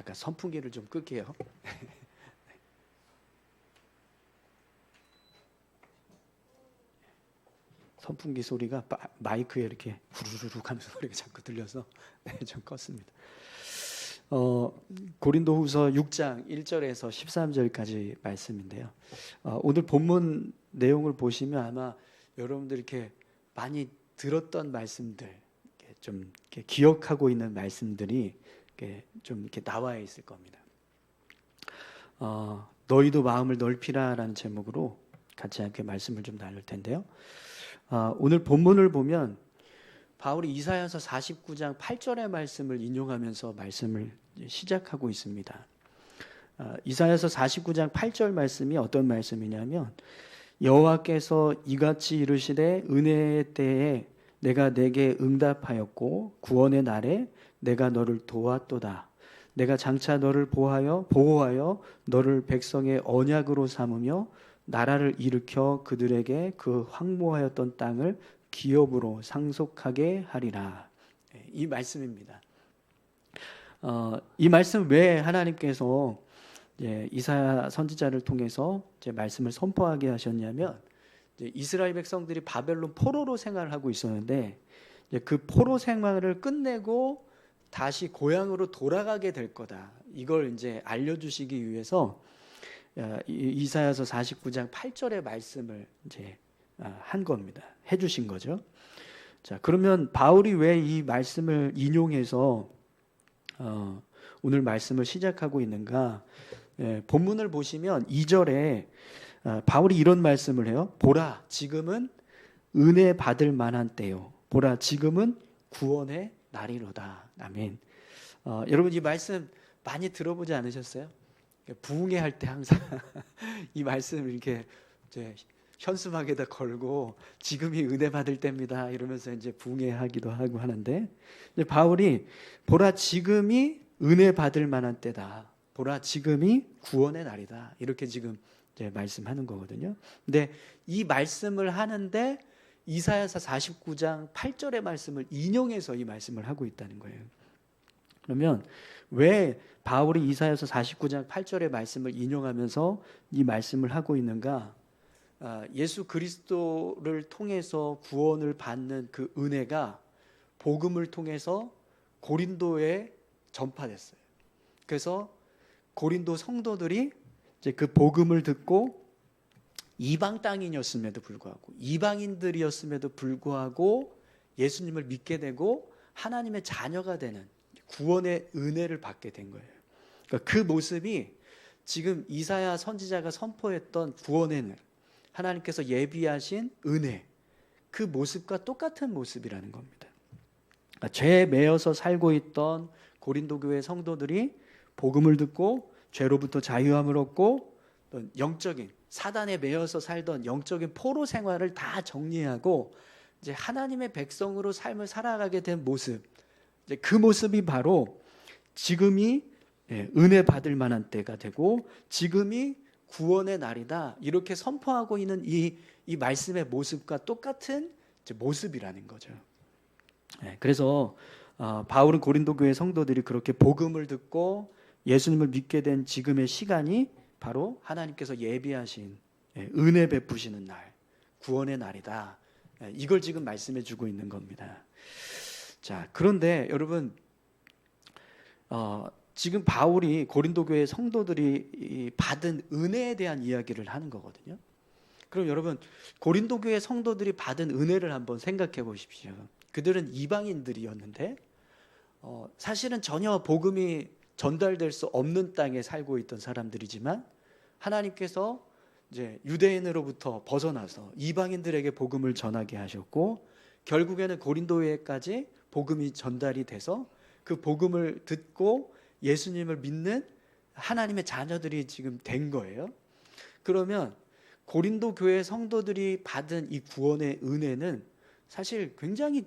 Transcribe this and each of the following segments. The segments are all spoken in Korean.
잠깐 선풍기를 좀 끌게요. 선풍기 소리가 마이크에 이렇게 후루룩 하면서 소리가 자꾸 들려서 좀 껐습니다. 고린도후서 6장 1절에서 13절까지 말씀인데요. 오늘 본문 내용을 보시면 아마 여러분들 이렇게 많이 들었던 말씀들, 좀 이렇게 기억하고 있는 말씀들이 좀 이렇게 나와 있을 겁니다. 너희도 마음을 넓히라라는 제목으로 같이 함께 말씀을 좀 나눌 텐데요. 오늘 본문을 보면 바울이 이사야서 49장 8절의 말씀을 인용하면서 말씀을 시작하고 있습니다. 이사야서 49장 8절 말씀이 어떤 말씀이냐면 여호와께서 이같이 이르시되 은혜의 때에 내가 내게 응답하였고 구원의 날에 내가 너를 도왔도다. 내가 장차 너를 보호하여 너를 백성의 언약으로 삼으며 나라를 일으켜 그들에게 그 황무하였던 땅을 기업으로 상속하게 하리라. 이 말씀입니다. 이 말씀 왜 하나님께서 이사야 선지자를 통해서 말씀을 선포하게 하셨냐면 이스라엘 백성들이 바벨론 포로로 생활을 하고 있었는데 그 포로 생활을 끝내고 다시 고향으로 돌아가게 될 거다. 이걸 이제 알려주시기 위해서 이사야서 49장 8절의 말씀을 이제 한 겁니다. 해주신 거죠. 자, 그러면 바울이 왜 이 말씀을 인용해서 오늘 말씀을 시작하고 있는가? 본문을 보시면 2절에 바울이 이런 말씀을 해요. 보라, 지금은 은혜 받을 만한 때요. 보라, 지금은 구원의 날이로다. 아멘. 여러분 이 말씀 많이 들어보지 않으셨어요? 부흥회 할 때 항상 이 말씀을 이렇게 이제 현수막에다 걸고 지금이 은혜 받을 때입니다 이러면서 이제 부흥회 하기도 하고 하는데 바울이 보라 지금이 은혜 받을 만한 때다. 보라 지금이 구원의 날이다. 이렇게 지금 이제 말씀하는 거거든요. 근데 이 말씀을 하는데 이사야서 49장 8절의 말씀을 인용해서 이 말씀을 하고 있다는 거예요. 그러면 왜 바울이 이사야서 49장 8절의 말씀을 인용하면서 이 말씀을 하고 있는가? 예수 그리스도를 통해서 구원을 받는 그 은혜가 복음을 통해서 고린도에 전파됐어요. 그래서 고린도 성도들이 이제 그 복음을 듣고 이방 땅인이었음에도 불구하고 이방인들이었음에도 불구하고 예수님을 믿게 되고 하나님의 자녀가 되는 구원의 은혜를 받게 된 거예요. 그러니까 그 모습이 지금 이사야 선지자가 선포했던 구원의 은, 하나님께서 예비하신 은혜, 그 모습과 똑같은 모습이라는 겁니다. 그러니까 죄에 매여서 살고 있던 고린도 교회 성도들이 복음을 듣고 죄로부터 자유함을 얻고 영적인 사단에 매여서 살던 영적인 포로 생활을 다 정리하고 이제 하나님의 백성으로 삶을 살아가게 된 모습, 이제 그 모습이 바로 지금이 은혜 받을 만한 때가 되고 지금이 구원의 날이다. 이렇게 선포하고 있는 이 말씀의 모습과 똑같은 모습이라는 거죠. 그래서 바울은 고린도 교회 성도들이 그렇게 복음을 듣고 예수님을 믿게 된 지금의 시간이 바로 하나님께서 예비하신 은혜 베푸시는 날, 구원의 날이다. 이걸 지금 말씀해 주고 있는 겁니다. 자, 그런데 여러분 지금 바울이 고린도 교회 성도들이 받은 은혜에 대한 이야기를 하는 거거든요. 그럼 여러분 고린도 교회 성도들이 받은 은혜를 한번 생각해 보십시오. 그들은 이방인들이었는데 사실은 전혀 복음이 전달될 수 없는 땅에 살고 있던 사람들이지만 하나님께서 이제 유대인으로부터 벗어나서 이방인들에게 복음을 전하게 하셨고 결국에는 고린도에까지 복음이 전달이 돼서 그 복음을 듣고 예수님을 믿는 하나님의 자녀들이 지금 된 거예요. 그러면 고린도 교회 성도들이 받은 이 구원의 은혜는 사실 굉장히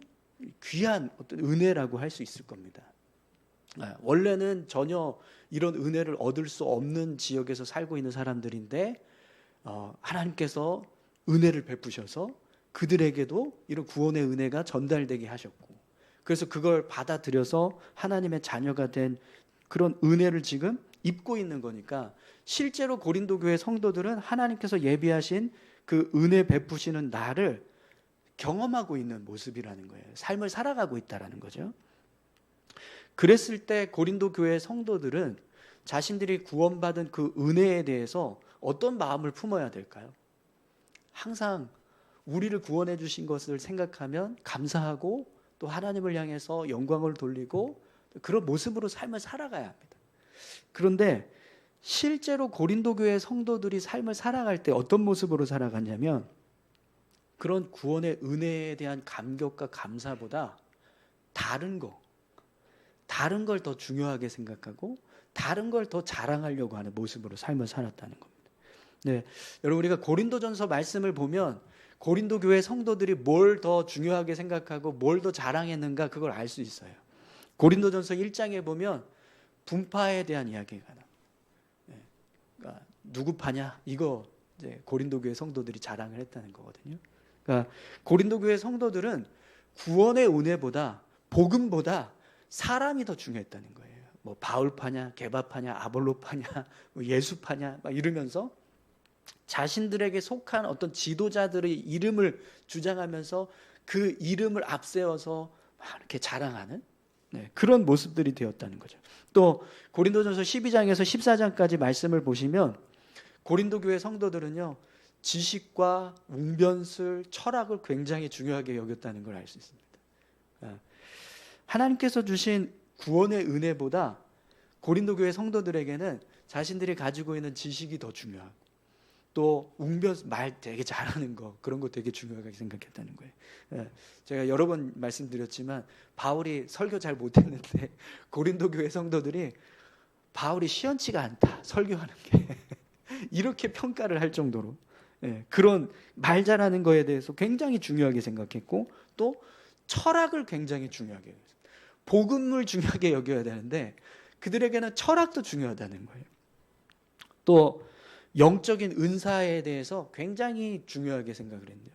귀한 어떤 은혜라고 할 수 있을 겁니다. 원래는 전혀 이런 은혜를 얻을 수 없는 지역에서 살고 있는 사람들인데 하나님께서 은혜를 베푸셔서 그들에게도 이런 구원의 은혜가 전달되게 하셨고 그래서 그걸 받아들여서 하나님의 자녀가 된 그런 은혜를 지금 입고 있는 거니까 실제로 고린도 교회 성도들은 하나님께서 예비하신 그 은혜 베푸시는 나를 경험하고 있는 모습이라는 거예요. 삶을 살아가고 있다라는 거죠. 그랬을 때 고린도 교회 성도들은 자신들이 구원받은 그 은혜에 대해서 어떤 마음을 품어야 될까요? 항상 우리를 구원해 주신 것을 생각하면 감사하고 또 하나님을 향해서 영광을 돌리고 그런 모습으로 삶을 살아가야 합니다. 그런데 실제로 고린도 교회 성도들이 삶을 살아갈 때 어떤 모습으로 살아갔냐면 그런 구원의 은혜에 대한 감격과 감사보다 다른 걸 더 중요하게 생각하고 다른 걸 더 자랑하려고 하는 모습으로 삶을 살았다는 겁니다. 네, 여러분 우리가 고린도전서 말씀을 보면 고린도 교회 성도들이 뭘 더 중요하게 생각하고 뭘 더 자랑했는가 그걸 알 수 있어요. 고린도전서 1장에 보면 분파에 대한 이야기가 나와요. 네, 그러니까 누구 파냐 이거 이제 고린도 교회 성도들이 자랑을 했다는 거거든요. 그러니까 고린도 교회 성도들은 구원의 은혜보다 복음보다 사람이 더 중요했다는 거예요. 뭐 바울파냐, 게바파냐, 아볼로파냐, 뭐 예수파냐 막 이러면서 자신들에게 속한 어떤 지도자들의 이름을 주장하면서 그 이름을 앞세워서 막 이렇게 자랑하는 그런 모습들이 되었다는 거죠. 또 고린도전서 12장에서 14장까지 말씀을 보시면 고린도 교회 성도들은요 지식과 웅변술, 철학을 굉장히 중요하게 여겼다는 걸 알 수 있습니다. 하나님께서 주신 구원의 은혜보다 고린도 교회 성도들에게는 자신들이 가지고 있는 지식이 더 중요하고 또 말 되게 잘하는 거 그런 거 되게 중요하게 생각했다는 거예요. 제가 여러 번 말씀드렸지만 바울이 설교 잘 못했는데 고린도 교회 성도들이 바울이 시원치가 않다 설교하는 게 이렇게 평가를 할 정도로 그런 말 잘하는 거에 대해서 굉장히 중요하게 생각했고 또 철학을 굉장히 중요하게 여겼어요. 복음을 중요하게 여겨야 되는데 그들에게는 철학도 중요하다는 거예요. 또 영적인 은사에 대해서 굉장히 중요하게 생각을 했네요.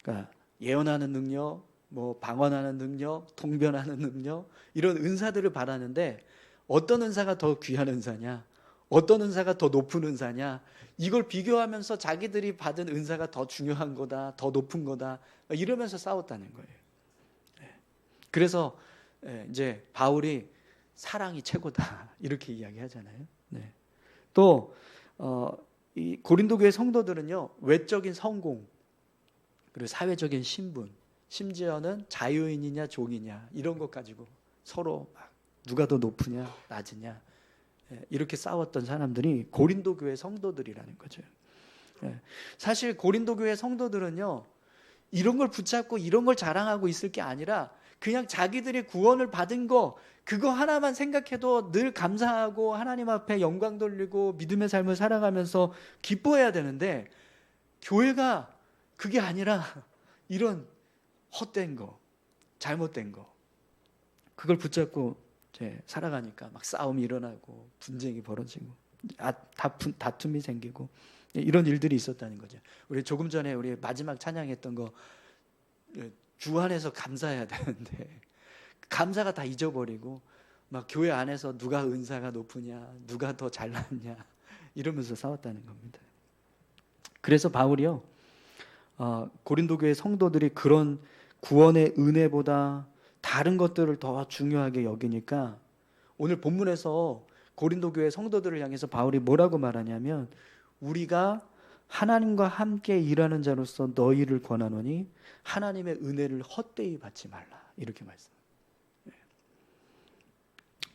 그러니까 예언하는 능력, 뭐 방언하는 능력, 통변하는 능력 이런 은사들을 바라는데 어떤 은사가 더 귀한 은사냐, 어떤 은사가 더 높은 은사냐 이걸 비교하면서 자기들이 받은 은사가 더 중요한 거다, 더 높은 거다 이러면서 싸웠다는 거예요. 그래서 이제 바울이 사랑이 최고다 이렇게 이야기하잖아요. 또 이 고린도 교회 성도들은요 외적인 성공 그리고 사회적인 신분 심지어는 자유인이냐 종이냐 이런 것 가지고 서로 막 누가 더 높으냐 낮으냐 이렇게 싸웠던 사람들이 고린도 교회 성도들이라는 거죠. 사실 고린도 교회 성도들은요 이런 걸 붙잡고 이런 걸 자랑하고 있을 게 아니라 그냥 자기들이 구원을 받은 거 그거 하나만 생각해도 늘 감사하고 하나님 앞에 영광 돌리고 믿음의 삶을 살아가면서 기뻐해야 되는데 교회가 그게 아니라 이런 헛된 거 잘못된 거 그걸 붙잡고 이제 살아가니까 막 싸움이 일어나고 분쟁이 벌어지고 다툼이 생기고 이런 일들이 있었다는 거죠. 우리 조금 전에 우리 마지막 찬양했던 거 주 안에서 감사해야 되는데 감사가 다 잊어버리고 막 교회 안에서 누가 은사가 높으냐 누가 더 잘났냐 이러면서 싸웠다는 겁니다. 그래서 바울이요 고린도 교회 성도들이 그런 구원의 은혜보다 다른 것들을 더 중요하게 여기니까 오늘 본문에서 고린도 교회 성도들을 향해서 바울이 뭐라고 말하냐면 우리가 하나님과 함께 일하는 자로서 너희를 권하노니 하나님의 은혜를 헛되이 받지 말라 이렇게 말씀합니다.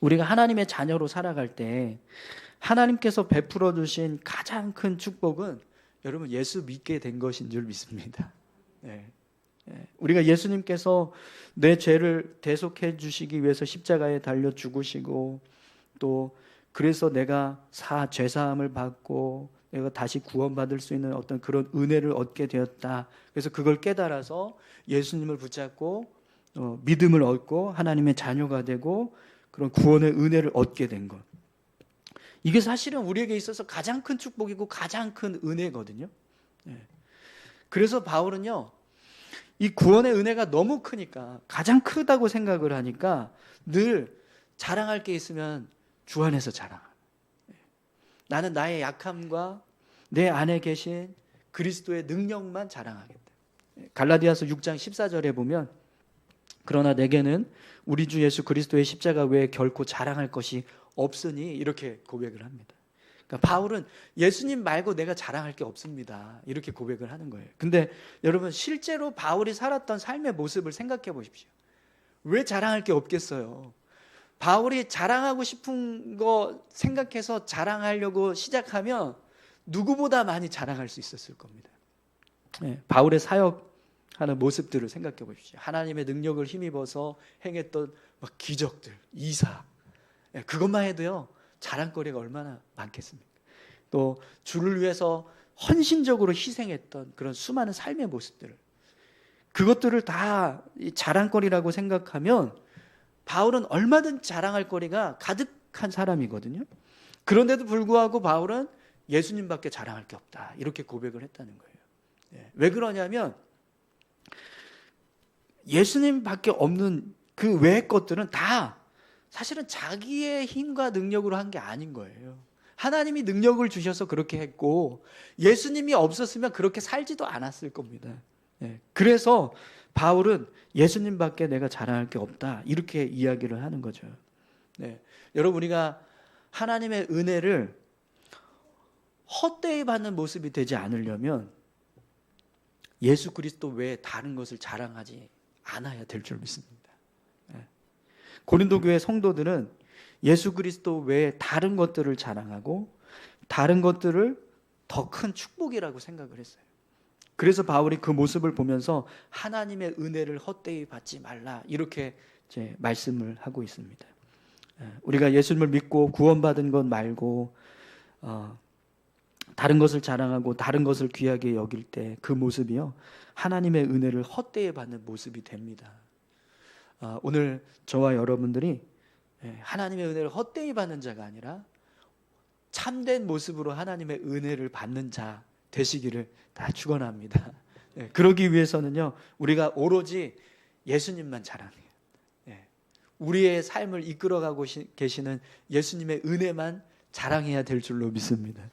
우리가 하나님의 자녀로 살아갈 때 하나님께서 베풀어 주신 가장 큰 축복은 여러분 예수 믿게 된 것인 줄 믿습니다. 우리가 예수님께서 내 죄를 대속해 주시기 위해서 십자가에 달려 죽으시고 또 그래서 내가 죄사함을 받고 내가 다시 구원받을 수 있는 어떤 그런 은혜를 얻게 되었다. 그래서 그걸 깨달아서 예수님을 붙잡고 믿음을 얻고 하나님의 자녀가 되고 그런 구원의 은혜를 얻게 된 것. 이게 사실은 우리에게 있어서 가장 큰 축복이고 가장 큰 은혜거든요. 그래서 바울은요. 이 구원의 은혜가 너무 크니까 가장 크다고 생각을 하니까 늘 자랑할 게 있으면 주 안에서 자랑하는. 나는 나의 약함과 내 안에 계신 그리스도의 능력만 자랑하겠다. 갈라디아서 6장 14절에 보면 그러나 내게는 우리 주 예수 그리스도의 십자가 외에 결코 자랑할 것이 없으니 이렇게 고백을 합니다. 그러니까 바울은 예수님 말고 내가 자랑할 게 없습니다. 이렇게 고백을 하는 거예요. 근데 여러분 실제로 바울이 살았던 삶의 모습을 생각해 보십시오. 왜 자랑할 게 없겠어요? 바울이 자랑하고 싶은 거 생각해서 자랑하려고 시작하면 누구보다 많이 자랑할 수 있었을 겁니다. 바울의 사역하는 모습들을 생각해 보십시오. 하나님의 능력을 힘입어서 행했던 막 기적들, 이사, 그것만 해도요 자랑거리가 얼마나 많겠습니까? 또 주를 위해서 헌신적으로 희생했던 그런 수많은 삶의 모습들을, 그것들을 다 자랑거리라고 생각하면 바울은 얼마든 자랑할 거리가 가득한 사람이거든요. 그런데도 불구하고 바울은 예수님밖에 자랑할 게 없다 이렇게 고백을 했다는 거예요. 왜 그러냐면 예수님밖에 없는 그 외의 것들은 다 사실은 자기의 힘과 능력으로 한 게 아닌 거예요. 하나님이 능력을 주셔서 그렇게 했고 예수님이 없었으면 그렇게 살지도 않았을 겁니다. 그래서 바울은 예수님밖에 내가 자랑할 게 없다 이렇게 이야기를 하는 거죠. 여러분 우리가 하나님의 은혜를 헛되이 받는 모습이 되지 않으려면 예수 그리스도 외에 다른 것을 자랑하지 않아야 될 줄 믿습니다. 고린도 교회 성도들은 예수 그리스도 외에 다른 것들을 자랑하고 다른 것들을 더 큰 축복이라고 생각을 했어요. 그래서 바울이 그 모습을 보면서 하나님의 은혜를 헛되이 받지 말라 이렇게 이제 말씀을 하고 있습니다. 우리가 예수님을 믿고 구원받은 것 말고 다른 것을 자랑하고 다른 것을 귀하게 여길 때 그 모습이요 하나님의 은혜를 헛되이 받는 모습이 됩니다. 오늘 저와 여러분들이 하나님의 은혜를 헛되이 받는 자가 아니라 참된 모습으로 하나님의 은혜를 받는 자 되시기를 다 축원합니다. 그러기 위해서는요 우리가 오로지 예수님만 자랑해요. 우리의 삶을 이끌어가고 계시는 예수님의 은혜만 자랑해야 될 줄로 믿습니다.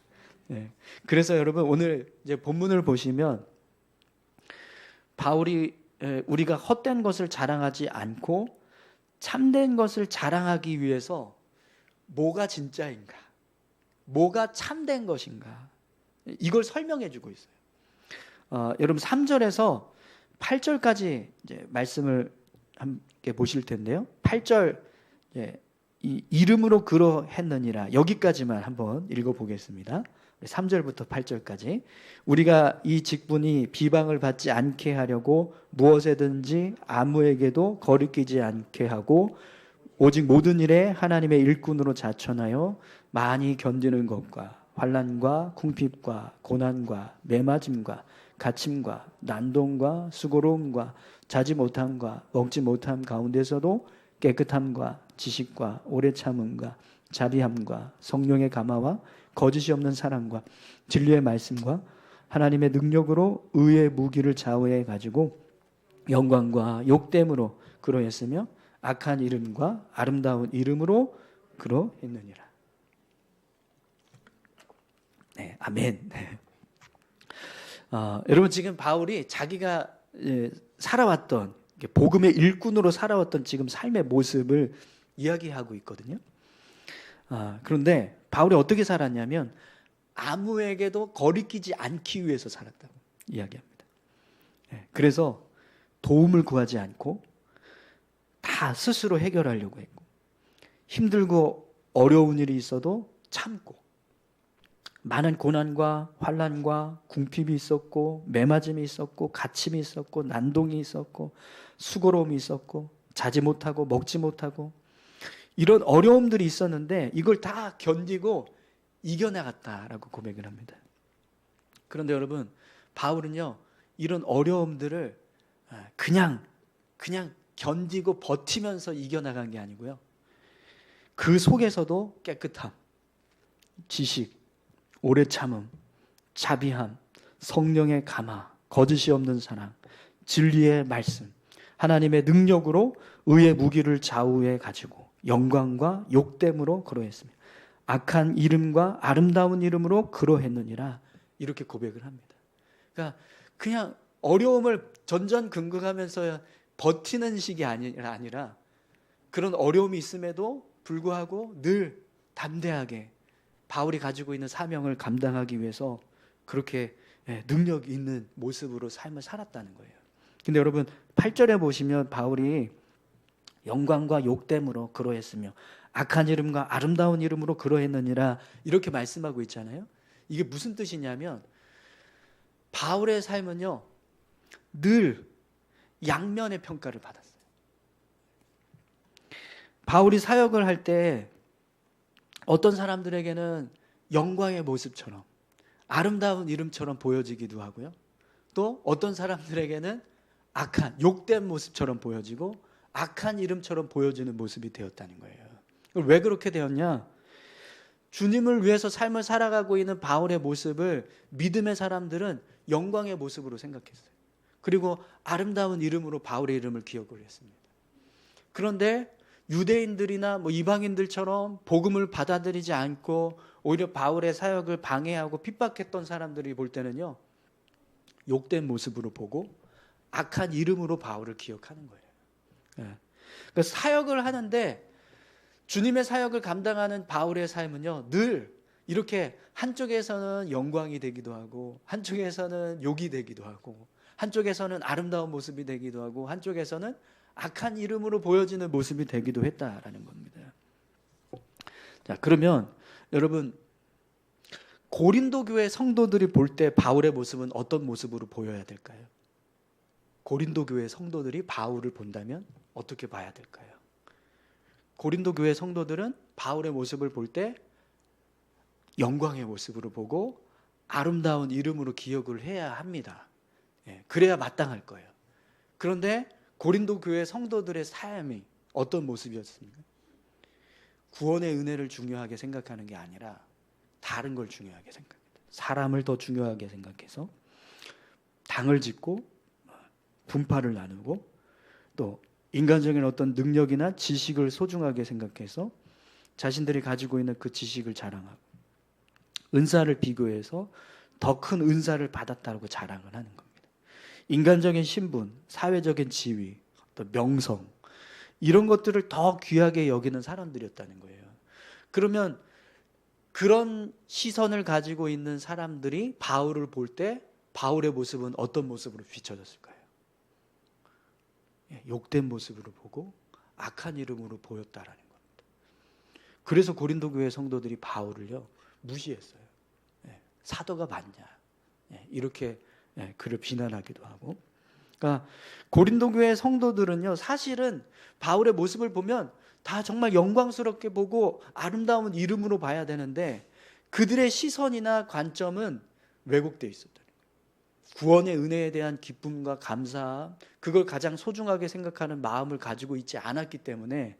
그래서 여러분 오늘 이제 본문을 보시면 바울이 우리가 헛된 것을 자랑하지 않고 참된 것을 자랑하기 위해서 뭐가 진짜인가, 뭐가 참된 것인가 이걸 설명해 주고 있어요. 여러분 3절에서 8절까지 이제 말씀을 함께 보실 텐데요. 8절 이 이름으로 그러했느니라 여기까지만 한번 읽어보겠습니다. 3절부터 8절까지 우리가 이 직분이 비방을 받지 않게 하려고 무엇에든지 아무에게도 거리끼지 않게 하고 오직 모든 일에 하나님의 일꾼으로 자천하여 많이 견디는 것과 환난과 궁핍과 고난과 매맞음과 갇힘과 난동과 수고로움과 자지 못함과 먹지 못함 가운데서도 깨끗함과 지식과 오래 참음과 자비함과 성령의 감화와 거짓이 없는 사랑과 진리의 말씀과 하나님의 능력으로 의의 무기를 좌우해 가지고 영광과 욕됨으로 그러했으며 악한 이름과 아름다운 이름으로 그러했느니라. 네, 아멘. 여러분 지금 바울이 자기가 살아왔던 복음의 일꾼으로 살아왔던 지금 삶의 모습을 이야기하고 있거든요. 그런데 바울이 어떻게 살았냐면 아무에게도 거리끼지 않기 위해서 살았다고 이야기합니다. 그래서 도움을 구하지 않고 다 스스로 해결하려고 했고 힘들고 어려운 일이 있어도 참고 많은 고난과 환난과 궁핍이 있었고 매맞음이 있었고 갇힘이 있었고 난동이 있었고 수고로움이 있었고 자지 못하고 먹지 못하고 이런 어려움들이 있었는데 이걸 다 견디고 이겨나갔다라고 고백을 합니다. 그런데 여러분 바울은요 이런 어려움들을 그냥 견디고 버티면서 이겨나간 게 아니고요 그 속에서도 깨끗함, 지식, 오래 참음, 자비함, 성령의 감화, 거짓이 없는 사랑, 진리의 말씀, 하나님의 능력으로 의의 무기를 좌우해 가지고 영광과 욕됨으로 그러했으며 악한 이름과 아름다운 이름으로 그러했느니라. 이렇게 고백을 합니다. 그러니까 그냥 어려움을 전전긍긍하면서 버티는 식이 아니라 그런 어려움이 있음에도 불구하고 늘 담대하게 바울이 가지고 있는 사명을 감당하기 위해서 그렇게 능력 있는 모습으로 삶을 살았다는 거예요. 근데 여러분 8절에 보시면 바울이 영광과 욕됨으로 그러했으며 악한 이름과 아름다운 이름으로 그러했느니라 이렇게 말씀하고 있잖아요. 이게 무슨 뜻이냐면 바울의 삶은요 늘 양면의 평가를 받았어요. 바울이 사역을 할 때 어떤 사람들에게는 영광의 모습처럼 아름다운 이름처럼 보여지기도 하고요. 또 어떤 사람들에게는 악한 욕된 모습처럼 보여지고 악한 이름처럼 보여지는 모습이 되었다는 거예요. 왜 그렇게 되었냐? 주님을 위해서 삶을 살아가고 있는 바울의 모습을 믿음의 사람들은 영광의 모습으로 생각했어요. 그리고 아름다운 이름으로 바울의 이름을 기억을 했습니다. 그런데 유대인들이나 이방인들처럼 복음을 받아들이지 않고 오히려 바울의 사역을 방해하고 핍박했던 사람들이 볼 때는요 욕된 모습으로 보고 악한 이름으로 바울을 기억하는 거예요. 그러니까 사역을 하는데 주님의 사역을 감당하는 바울의 삶은요 늘 이렇게 한쪽에서는 영광이 되기도 하고 한쪽에서는 욕이 되기도 하고 한쪽에서는 아름다운 모습이 되기도 하고 한쪽에서는 악한 이름으로 보여지는 모습이 되기도 했다라는 겁니다. 자, 그러면 여러분 고린도 교회 성도들이 볼 때 바울의 모습은 어떤 모습으로 보여야 될까요? 고린도 교회 성도들이 바울을 본다면 어떻게 봐야 될까요? 고린도 교회 성도들은 바울의 모습을 볼 때 영광의 모습으로 보고 아름다운 이름으로 기억을 해야 합니다. 그래야 마땅할 거예요. 그런데 고린도 교회 성도들의 삶이 어떤 모습이었습니까? 구원의 은혜를 중요하게 생각하는 게 아니라 다른 걸 중요하게 생각합니다. 사람을 더 중요하게 생각해서 당을 짓고 분파를 나누고 또 인간적인 어떤 능력이나 지식을 소중하게 생각해서 자신들이 가지고 있는 그 지식을 자랑하고 은사를 비교해서 더 큰 은사를 받았다고 자랑을 하는 겁니다. 인간적인 신분, 사회적인 지위, 또 명성 이런 것들을 더 귀하게 여기는 사람들이었다는 거예요. 그러면 그런 시선을 가지고 있는 사람들이 바울을 볼 때 바울의 모습은 어떤 모습으로 비춰졌을까요? 욕된 모습으로 보고 악한 이름으로 보였다라는 겁니다. 그래서 고린도 교회 성도들이 바울을요 무시했어요. 사도가 맞냐 이렇게 그를 비난하기도 하고. 그러니까 고린도 교회 성도들은요 사실은 바울의 모습을 보면 다 정말 영광스럽게 보고 아름다운 이름으로 봐야 되는데 그들의 시선이나 관점은 왜곡되어 있었다는 거예요. 구원의 은혜에 대한 기쁨과 감사함, 그걸 가장 소중하게 생각하는 마음을 가지고 있지 않았기 때문에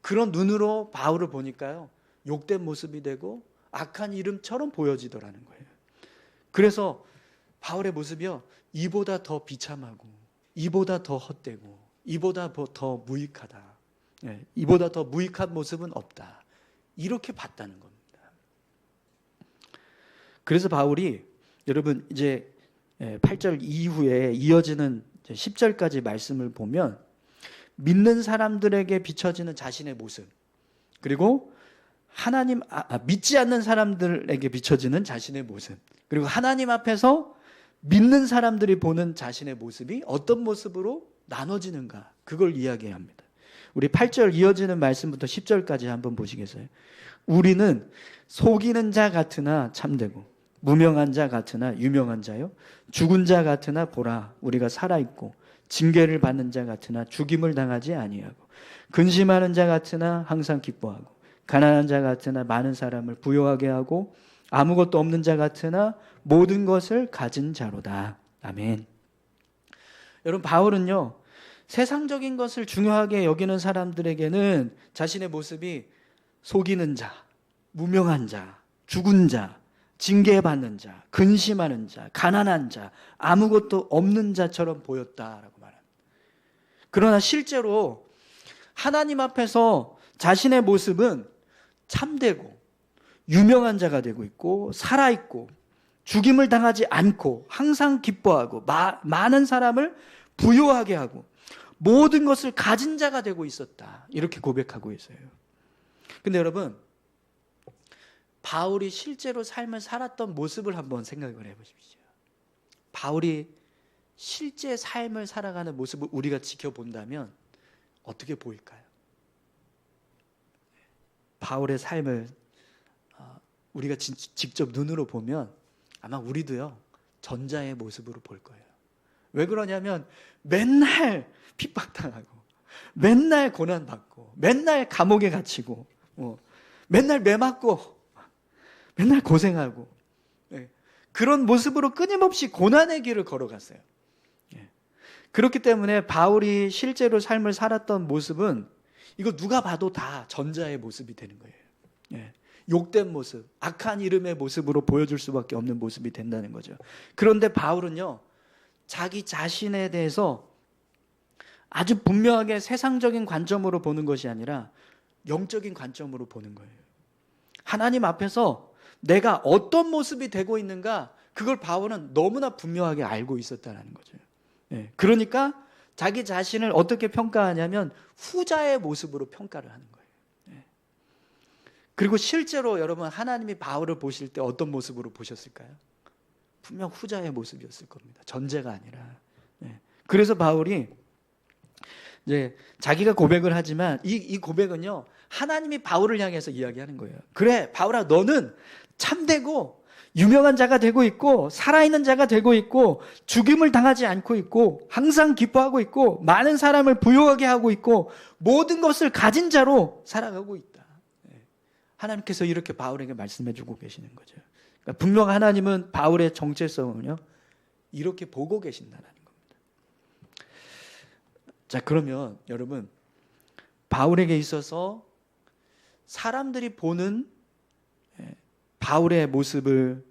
그런 눈으로 바울을 보니까요 욕된 모습이 되고 악한 이름처럼 보여지더라는 거예요. 그래서 바울의 모습이요 이보다 더 비참하고 이보다 더 헛되고 이보다 더 무익하다. 이보다 더 무익한 모습은 없다. 이렇게 봤다는 겁니다. 그래서 바울이 여러분 이제 8절 이후에 이어지는 10절까지 말씀을 보면 믿는 사람들에게 비춰지는 자신의 모습 그리고 하나님 믿지 않는 사람들에게 비춰지는 자신의 모습 그리고 하나님 앞에서 믿는 사람들이 보는 자신의 모습이 어떤 모습으로 나눠지는가 그걸 이야기합니다. 우리 8절 이어지는 말씀부터 10절까지 한번 보시겠어요? 우리는 속이는 자 같으나 참되고 무명한 자 같으나 유명한 자요 죽은 자 같으나 보라 우리가 살아있고 징계를 받는 자 같으나 죽임을 당하지 아니하고 근심하는 자 같으나 항상 기뻐하고 가난한 자 같으나 많은 사람을 부요하게 하고 아무것도 없는 자 같으나 모든 것을 가진 자로다. 아멘. 여러분 바울은요 세상적인 것을 중요하게 여기는 사람들에게는 자신의 모습이 속이는 자, 무명한 자, 죽은 자, 징계받는 자, 근심하는 자, 가난한 자, 아무것도 없는 자처럼 보였다라고 말합니다. 그러나 실제로 하나님 앞에서 자신의 모습은 참되고 유명한 자가 되고 있고 살아있고 죽임을 당하지 않고 항상 기뻐하고 많은 사람을 부요하게 하고 모든 것을 가진 자가 되고 있었다. 이렇게 고백하고 있어요. 근데 여러분, 바울이 실제로 삶을 살았던 모습을 한번 생각을 해보십시오. 바울이 실제 삶을 살아가는 모습을 우리가 지켜본다면 어떻게 보일까요? 바울의 삶을 우리가 직접 눈으로 보면 아마 우리도요 전자의 모습으로 볼 거예요. 왜 그러냐면 맨날 핍박당하고 맨날 고난받고 맨날 감옥에 갇히고 맨날 매 맞고 맨날 고생하고 그런 모습으로 끊임없이 고난의 길을 걸어갔어요. 그렇기 때문에 바울이 실제로 삶을 살았던 모습은 이거 누가 봐도 다 전자의 모습이 되는 거예요. 욕된 모습, 악한 이름의 모습으로 보여줄 수밖에 없는 모습이 된다는 거죠. 그런데 바울은요, 자기 자신에 대해서 아주 분명하게 세상적인 관점으로 보는 것이 아니라 영적인 관점으로 보는 거예요. 하나님 앞에서 내가 어떤 모습이 되고 있는가, 그걸 바울은 너무나 분명하게 알고 있었다는 거죠. 그러니까 자기 자신을 어떻게 평가하냐면 후자의 모습으로 평가를 하는 거예요. 그리고 실제로 여러분, 하나님이 바울을 보실 때 어떤 모습으로 보셨을까요? 분명 후자의 모습이었을 겁니다. 전제가 아니라. 그래서 바울이 이제 자기가 고백을 하지만 이 고백은요, 하나님이 바울을 향해서 이야기하는 거예요. 그래, 바울아, 너는 참되고 유명한 자가 되고 있고 살아있는 자가 되고 있고 죽임을 당하지 않고 있고 항상 기뻐하고 있고 많은 사람을 부요하게 하고 있고 모든 것을 가진 자로 살아가고 있다. 하나님께서 이렇게 바울에게 말씀해 주고 계시는 거죠. 그러니까 분명 하나님은 바울의 정체성을요 이렇게 보고 계신다는 겁니다. 자, 그러면 여러분, 바울에게 있어서 사람들이 보는 바울의 모습을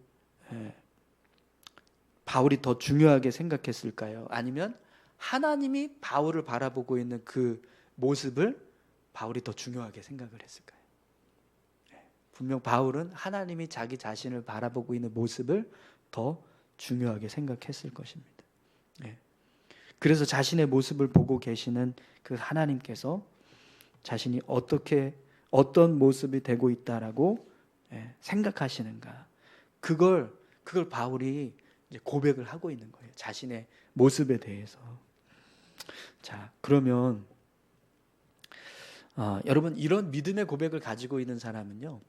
바울이 더 중요하게 생각했을까요? 아니면 하나님이 바울을 바라보고 있는 그 모습을 바울이 더 중요하게 생각을 했을까요? 분명 바울은 하나님이 자기 자신을 바라보고 있는 모습을 더 중요하게 생각했을 것입니다. 그래서 자신의 모습을 보고 계시는 그 하나님께서 자신이 어떤 모습이 되고 있다라고 생각하시는가, 그걸 바울이 이제 고백을 하고 있는 거예요. 자신의 모습에 대해서. 자, 그러면 여러분, 이런 믿음의 고백을 가지고 있는 사람은요,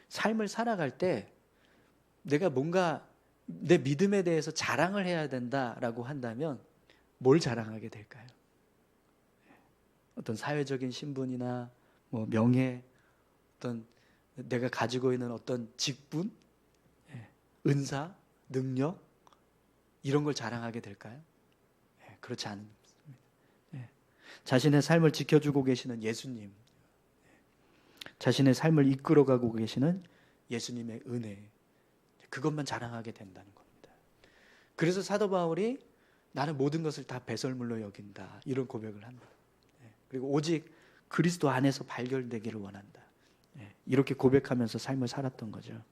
삶을 살아갈 때 내가 뭔가 내 믿음에 대해서 자랑을 해야 된다라고 한다면 뭘 자랑하게 될까요? 어떤 사회적인 신분이나 뭐 명예, 어떤 내가 가지고 있는 어떤 직분, 은사, 능력, 이런 걸 자랑하게 될까요? 그렇지 않습니다. 자신의 삶을 지켜주고 계시는 예수님, 자신의 삶을 이끌어가고 계시는 예수님의 은혜, 그것만 자랑하게 된다는 겁니다. 그래서 사도 바울이 나는 모든 것을 다 배설물로 여긴다, 이런 고백을 합니다. 그리고 오직 그리스도 안에서 발견되기를 원한다, 이렇게 고백하면서 삶을 살았던 거죠.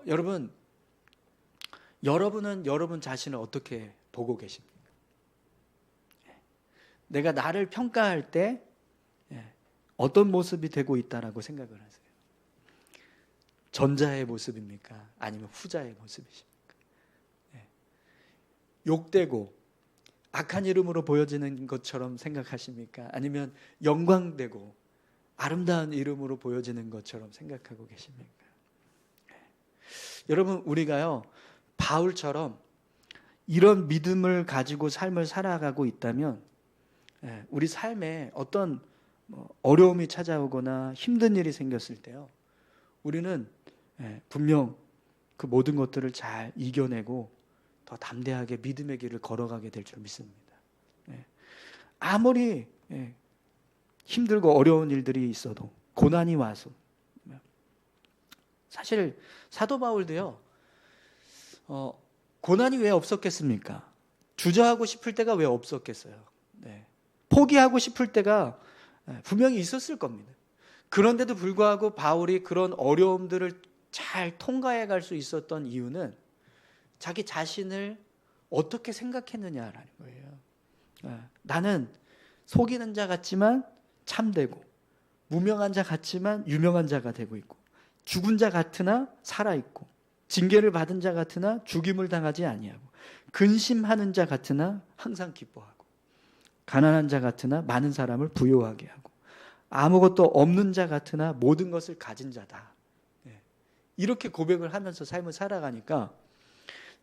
여러분은 여러분 자신을 어떻게 보고 계십니까? 내가 나를 평가할 때 어떤 모습이 되고 있다라고 생각을 하세요? 전자의 모습입니까? 아니면 후자의 모습이십니까? 욕되고 악한 이름으로 보여지는 것처럼 생각하십니까? 아니면 영광되고 아름다운 이름으로 보여지는 것처럼 생각하고 계십니까? 여러분, 우리가요, 바울처럼 이런 믿음을 가지고 삶을 살아가고 있다면 우리 삶에 어떤 어려움이 찾아오거나 힘든 일이 생겼을 때요, 우리는 분명 그 모든 것들을 잘 이겨내고 더 담대하게 믿음의 길을 걸어가게 될 줄 믿습니다. 아무리 힘들고 어려운 일들이 있어도, 고난이 와서, 사실 사도 바울도요, 고난이 왜 없었겠습니까? 주저하고 싶을 때가 왜 없었겠어요? 포기하고 싶을 때가 분명히 있었을 겁니다. 그런데도 불구하고 바울이 그런 어려움들을 잘 통과해 갈 수 있었던 이유는 자기 자신을 어떻게 생각했느냐라는 거예요. 나는 속이는 자 같지만 참되고, 무명한 자 같지만 유명한 자가 되고 있고, 죽은 자 같으나 살아있고, 징계를 받은 자 같으나 죽임을 당하지 아니하고, 근심하는 자 같으나 항상 기뻐하고, 가난한 자 같으나 많은 사람을 부요하게 하고, 아무것도 없는 자 같으나 모든 것을 가진 자다. 이렇게 고백을 하면서 삶을 살아가니까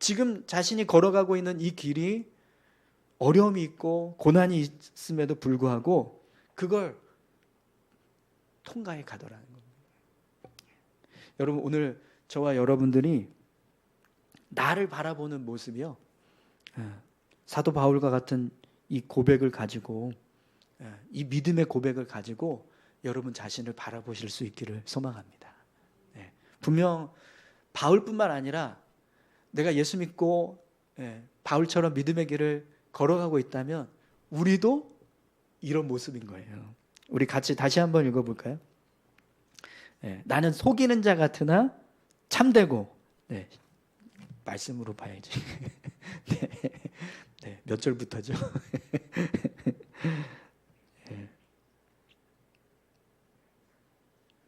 지금 자신이 걸어가고 있는 이 길이 어려움이 있고 고난이 있음에도 불구하고 그걸 통과해 가더라는 겁니다. 여러분, 오늘 저와 여러분들이 나를 바라보는 모습이요, 사도 바울과 같은 이 고백을 가지고, 이 믿음의 고백을 가지고 여러분 자신을 바라보실 수 있기를 소망합니다. 분명 바울뿐만 아니라 내가 예수 믿고 바울처럼 믿음의 길을 걸어가고 있다면 우리도 이런 모습인 거예요. 우리 같이 다시 한번 읽어볼까요? 나는 속이는 자 같으나 참되고, 말씀으로 봐야지. 몇 절부터죠?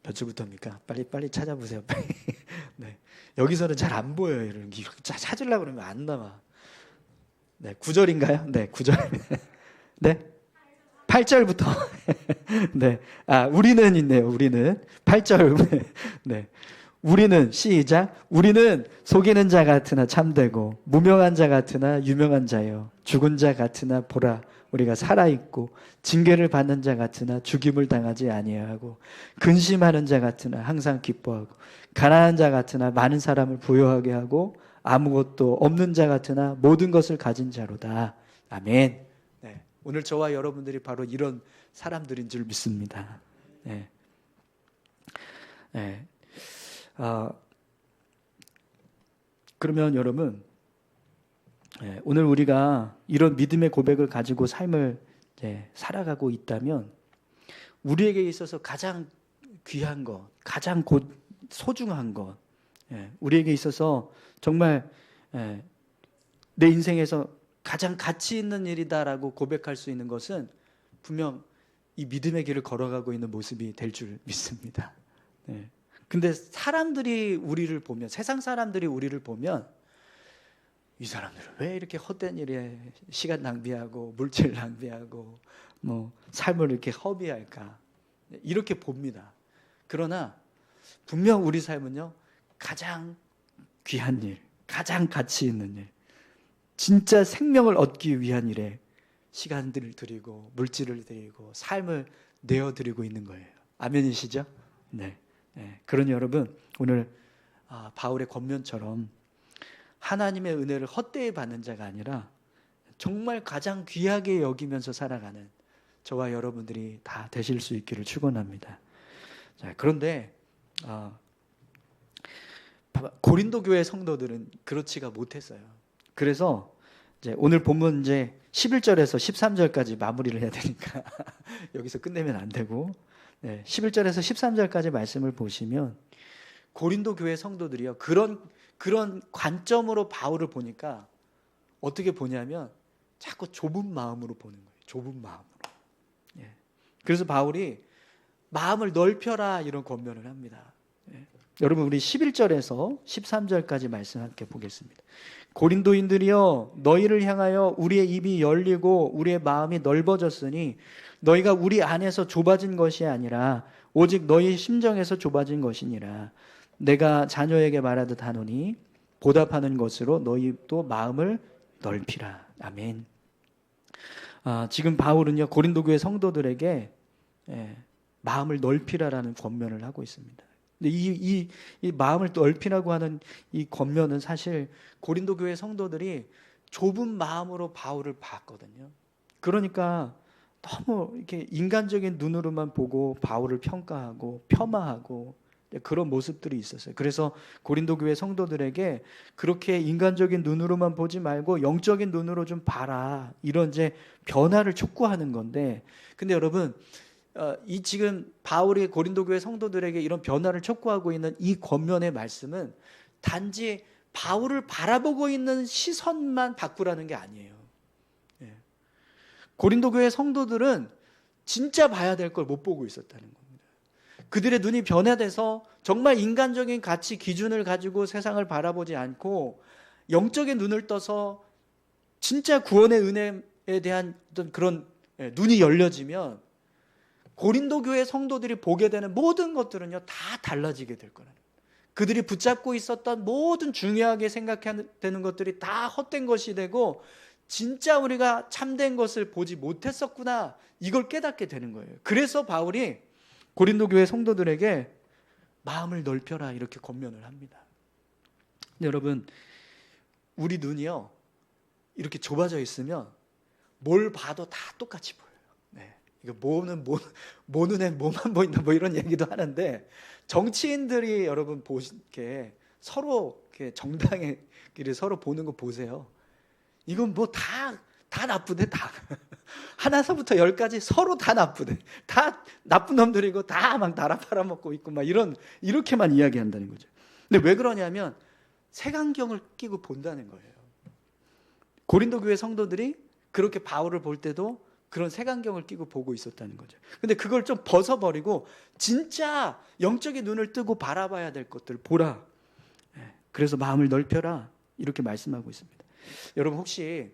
몇 줄부터입니까? 빨리 찾아보세요. 빨리. 여기서는 잘 안 보여요. 이런 게 찾으려고 그러면 안 나와. 9절인가요? 9절. 네. 8절부터. 우리는 있네요. 우리는 8절. 우리는 시작. 우리는 속이는 자 같으나 참되고 무명한 자 같으나 유명한 자요, 죽은 자 같으나 보라 우리가 살아있고, 징계를 받는 자 같으나 죽임을 당하지 아니하고, 근심하는 자 같으나 항상 기뻐하고, 가난한 자 같으나 많은 사람을 부요하게 하고, 아무것도 없는 자 같으나 모든 것을 가진 자로다. 아멘. 오늘 저와 여러분들이 바로 이런 사람들인 줄 믿습니다. 그러면 여러분, 오늘 우리가 이런 믿음의 고백을 가지고 삶을 살아가고 있다면 우리에게 있어서 가장 귀한 것, 가장 소중한 것, 우리에게 있어서 정말 내 인생에서 가장 가치 있는 일이다라고 고백할 수 있는 것은 분명 이 믿음의 길을 걸어가고 있는 모습이 될 줄 믿습니다. 근데 사람들이 우리를 보면, 세상 사람들이 우리를 보면 이 사람들은 왜 이렇게 헛된 일에 시간 낭비하고 물질 낭비하고 삶을 이렇게 허비할까, 이렇게 봅니다. 그러나 분명 우리 삶은요, 가장 귀한 일, 가장 가치 있는 일, 진짜 생명을 얻기 위한 일에 시간들을 드리고 물질을 드리고 삶을 내어드리고 있는 거예요. 아멘이시죠? 그러니 여러분, 오늘 바울의 권면처럼 하나님의 은혜를 헛되이 받는 자가 아니라 정말 가장 귀하게 여기면서 살아가는 저와 여러분들이 다 되실 수 있기를 축원합니다. 그런데 고린도 교회 성도들은 그렇지가 못했어요. 그래서 이제 오늘 본문 이제 11절에서 13절까지 마무리를 해야 되니까 여기서 끝내면 안 되고, 11절에서 13절까지 말씀을 보시면 고린도 교회 성도들이요, 그런 관점으로 바울을 보니까 어떻게 보냐면 자꾸 좁은 마음으로 보는 거예요. 좁은 마음으로. 그래서 바울이 마음을 넓혀라 이런 권면을 합니다. 여러분, 우리 11절에서 13절까지 말씀 함께 보겠습니다. 고린도인들이여, 너희를 향하여 우리의 입이 열리고 우리의 마음이 넓어졌으니 너희가 우리 안에서 좁아진 것이 아니라 오직 너희 심정에서 좁아진 것이니라. 내가 자녀에게 말하듯 하노니 보답하는 것으로 너희도 마음을 넓히라. 아멘. 지금 바울은요, 고린도 교회 성도들에게 마음을 넓히라라는 권면을 하고 있습니다. 근데 이 마음을 넓히라고 하는 이 권면은 사실 고린도 교회 성도들이 좁은 마음으로 바울을 봤거든요. 그러니까 너무 이렇게 인간적인 눈으로만 보고 바울을 평가하고 폄하하고 그런 모습들이 있었어요. 그래서 고린도 교회 성도들에게 그렇게 인간적인 눈으로만 보지 말고 영적인 눈으로 좀 봐라, 이런 이제 변화를 촉구하는 건데, 근데 여러분, 이 지금 바울이 고린도 교회 성도들에게 이런 변화를 촉구하고 있는 이 권면의 말씀은 단지 바울을 바라보고 있는 시선만 바꾸라는 게 아니에요. 고린도 교회 성도들은 진짜 봐야 될 걸 못 보고 있었다는 겁니다. 그들의 눈이 변화돼서 정말 인간적인 가치 기준을 가지고 세상을 바라보지 않고 영적인 눈을 떠서 진짜 구원의 은혜에 대한 어떤 그런 눈이 열려지면 고린도 교회 성도들이 보게 되는 모든 것들은요 다 달라지게 될 거라는 거예요. 그들이 붙잡고 있었던 모든 중요하게 생각해야 되는 것들이 다 헛된 것이 되고 진짜 우리가 참된 것을 보지 못했었구나, 이걸 깨닫게 되는 거예요. 그래서 바울이 고린도 교회 성도들에게 마음을 넓혀라 이렇게 권면을 합니다. 근데 여러분, 우리 눈이요 이렇게 좁아져 있으면 뭘 봐도 다 똑같이 보여요. 이거 모 눈에 뭐만 보인다 뭐 이런 얘기도 하는데, 정치인들이 여러분 보시게 서로 이렇게 정당의 길을 서로 보는 거 보세요. 이건 뭐 다 나쁘대. 다 하나서부터 열까지 서로 다 나쁘대. 다 나쁜 놈들이고 다 막 나라 팔아먹고 있고 막 이렇게만 이야기한다는 거죠. 근데 왜 그러냐면 색안경을 끼고 본다는 거예요. 고린도 교회 성도들이 그렇게 바울을 볼 때도 그런 색안경을 끼고 보고 있었다는 거죠. 근데 그걸 좀 벗어버리고 진짜 영적인 눈을 뜨고 바라봐야 될 것들 보라. 그래서 마음을 넓혀라 이렇게 말씀하고 있습니다. 여러분 혹시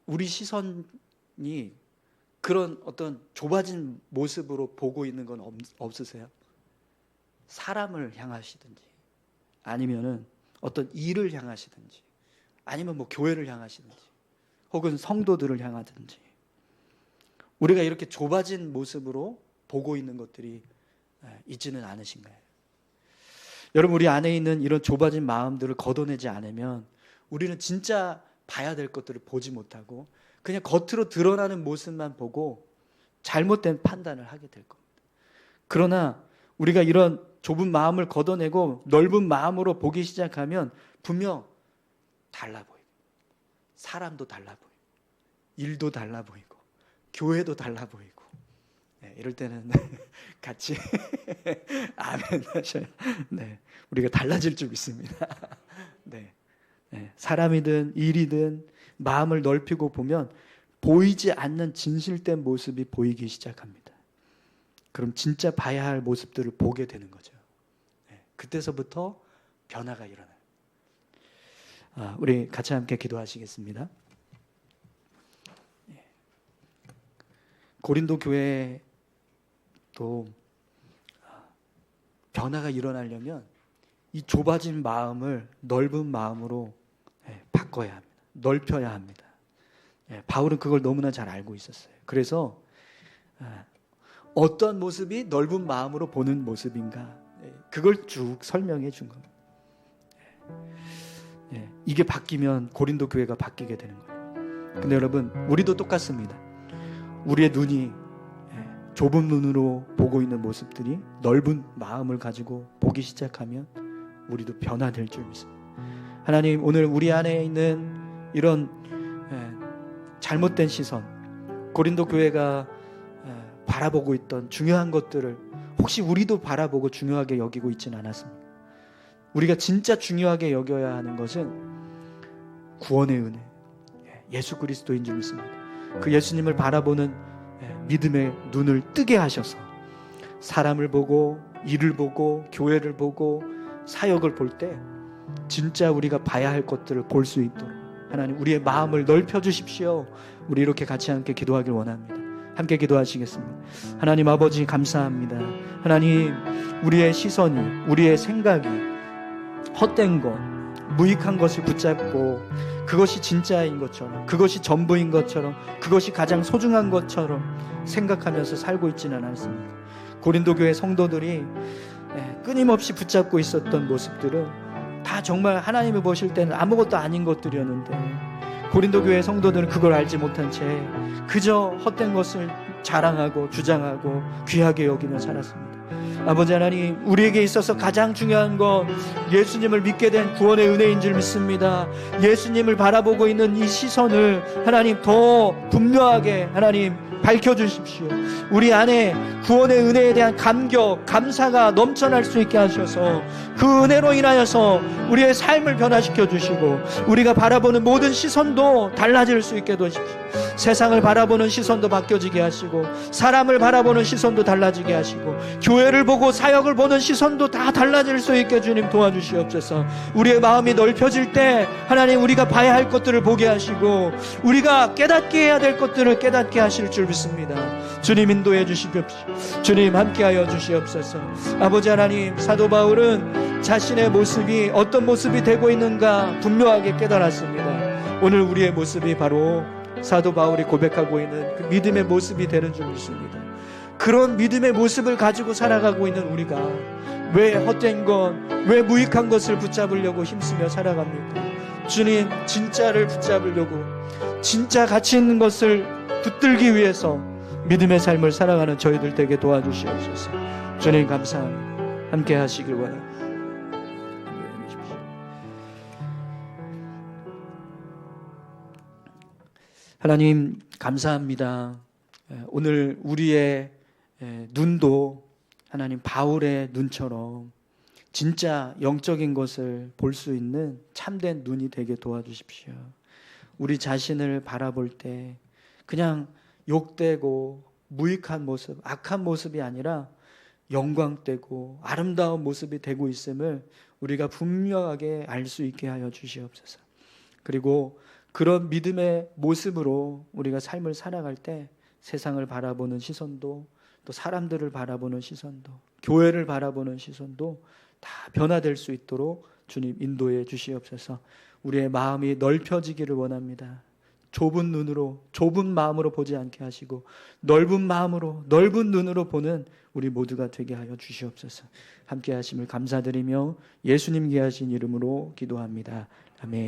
우리 시선이 그런 어떤 좁아진 모습으로 보고 있는 건 없으세요? 사람을 향하시든지 아니면은 어떤 일을 향하시든지 아니면 뭐 교회를 향하시든지 혹은 성도들을 향하든지 우리가 이렇게 좁아진 모습으로 보고 있는 것들이 있지는 않으신가요? 여러분, 우리 안에 있는 이런 좁아진 마음들을 걷어내지 않으면 우리는 진짜 봐야 될 것들을 보지 못하고 그냥 겉으로 드러나는 모습만 보고 잘못된 판단을 하게 될 겁니다. 그러나 우리가 이런 좁은 마음을 걷어내고 넓은 마음으로 보기 시작하면 분명 달라 보이고 사람도 달라 보이고 일도 달라 보이고 교회도 달라 보이고 이럴 때는 같이 아멘 하셔요. 우리가 달라질 줄 믿습니다. 사람이든 일이든 마음을 넓히고 보면 보이지 않는 진실된 모습이 보이기 시작합니다. 그럼 진짜 봐야 할 모습들을 보게 되는 거죠. 그때서부터 변화가 일어나요. 우리 같이 함께 기도하시겠습니다. 고린도 교회도 변화가 일어나려면 이 좁아진 마음을 넓은 마음으로 바꿔야 합니다. 넓혀야 합니다. 바울은 그걸 너무나 잘 알고 있었어요. 그래서 어떤 모습이 넓은 마음으로 보는 모습인가, 그걸 쭉 설명해 준 겁니다. 이게 바뀌면 고린도 교회가 바뀌게 되는 거예요. 근데 여러분, 우리도 똑같습니다. 우리의 눈이 좁은 눈으로 보고 있는 모습들이 넓은 마음을 가지고 보기 시작하면 우리도 변화될 줄 믿습니다. 하나님, 오늘 우리 안에 있는 이런 잘못된 시선, 고린도 교회가 바라보고 있던 중요한 것들을 혹시 우리도 바라보고 중요하게 여기고 있지는 않았습니까? 우리가 진짜 중요하게 여겨야 하는 것은 구원의 은혜, 예수 그리스도인 줄 믿습니다. 그 예수님을 바라보는 믿음의 눈을 뜨게 하셔서 사람을 보고 일을 보고 교회를 보고 사역을 볼 때 진짜 우리가 봐야 할 것들을 볼 수 있도록 하나님, 우리의 마음을 넓혀 주십시오. 우리 이렇게 같이 함께 기도하길 원합니다. 함께 기도하시겠습니다. 하나님 아버지, 감사합니다. 하나님, 우리의 시선이, 우리의 생각이 헛된 것, 무익한 것을 붙잡고 그것이 진짜인 것처럼, 그것이 전부인 것처럼, 그것이 가장 소중한 것처럼 생각하면서 살고 있지는 않습니다. 고린도 교회 성도들이 끊임없이 붙잡고 있었던 모습들은 다 정말 하나님이 보실 때는 아무것도 아닌 것들이었는데, 고린도 교회 성도들은 그걸 알지 못한 채 그저 헛된 것을 자랑하고 주장하고 귀하게 여기며 살았습니다. 아버지 하나님, 우리에게 있어서 가장 중요한 건 예수님을 믿게 된 구원의 은혜인 줄 믿습니다. 예수님을 바라보고 있는 이 시선을 하나님 더 분명하게 하나님 밝혀주십시오. 우리 안에 구원의 은혜에 대한 감격, 감사가 넘쳐날 수 있게 하셔서 그 은혜로 인하여서 우리의 삶을 변화시켜 주시고 우리가 바라보는 모든 시선도 달라질 수 있게 도와주십시오. 세상을 바라보는 시선도 바뀌어지게 하시고 사람을 바라보는 시선도 달라지게 하시고 교회를 보고 사역을 보는 시선도 다 달라질 수 있게 주님 도와주시옵소서. 우리의 마음이 넓혀질 때 하나님 우리가 봐야 할 것들을 보게 하시고 우리가 깨닫게 해야 될 것들을 깨닫게 하실 줄 믿습니다. 주님 인도해 주시옵소서. 주님 함께하여 주시옵소서. 아버지 하나님, 사도 바울은 자신의 모습이 어떤 모습이 되고 있는가 분명하게 깨달았습니다. 오늘 우리의 모습이 바로 사도 바울이 고백하고 있는 그 믿음의 모습이 되는 줄 믿습니다. 그런 믿음의 모습을 가지고 살아가고 있는 우리가 왜 헛된 것, 왜 무익한 것을 붙잡으려고 힘쓰며 살아갑니까? 주님, 진짜를 붙잡으려고, 진짜 가치 있는 것을 붙들기 위해서 믿음의 삶을 살아가는 저희들 되게 도와주시옵소서. 주님 감사합니다. 함께 하시길 원합니다. 하나님 감사합니다. 오늘 우리의 눈도 하나님 바울의 눈처럼 진짜 영적인 것을 볼 수 있는 참된 눈이 되게 도와주십시오. 우리 자신을 바라볼 때 그냥 욕되고 무익한 모습, 악한 모습이 아니라 영광되고 아름다운 모습이 되고 있음을 우리가 분명하게 알 수 있게 하여 주시옵소서. 그리고 그런 믿음의 모습으로 우리가 삶을 살아갈 때 세상을 바라보는 시선도, 또 사람들을 바라보는 시선도, 교회를 바라보는 시선도 다 변화될 수 있도록 주님 인도해 주시옵소서. 우리의 마음이 넓혀지기를 원합니다. 좁은 눈으로, 좁은 마음으로 보지 않게 하시고 넓은 마음으로, 넓은 눈으로 보는 우리 모두가 되게 하여 주시옵소서. 함께 하심을 감사드리며 예수님 귀하신 이름으로 기도합니다. 아멘.